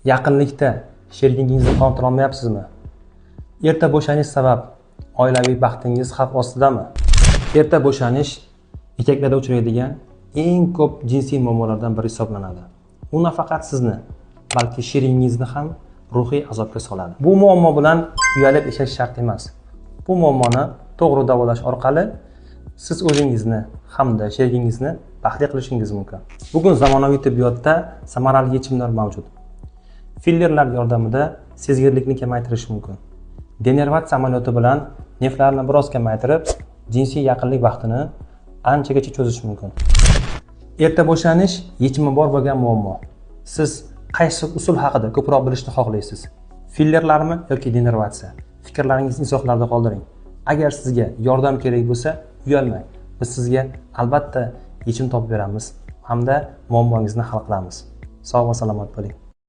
Yaqinlikda sherigingizni qoniqtira olmayapsizmi? Erta bo'shanish sabab oilaviy baxtingiz xavf ostidami? Erta bo'shanish erkaklarda uchraydigan eng ko'p jinsiy muammolardan biri hisoblanadi. U nafaqat sizni, balki sherigingizni ham ruhiy azobga soladi. Bu muammo bilan uyalib yashash shart emas. Bu muammoni to'g'ri davolash orqali siz o'zingizni hamda sherigingizni baxtli qilishingiz mumkin. Bugun zamonaviy tibbiyotda samarali yechimlar mavjud. Fillerlar yordamida sezgirlikni kamaytirish mumkin. Denervatsiya amaliyoti bilan nervlarni biroz kamaytirib, jinsiy yaqinlik vaqtini anchagacha cho'zish mumkin. Erta bo'shanish yechimi bor bo'lgan muammo. Siz qaysi usul haqida ko'proq bilishni xohlaysiz? Fillerlarmi yoki denervatsiya? Fikrlaringizni izohlarda qoldiring. Agar sizga yordam kerak bo'lsa, uyalmang. Biz sizga albatta yechim topib beramiz hamda muammongizni hal qilamiz. Sog' va salomat bo'ling.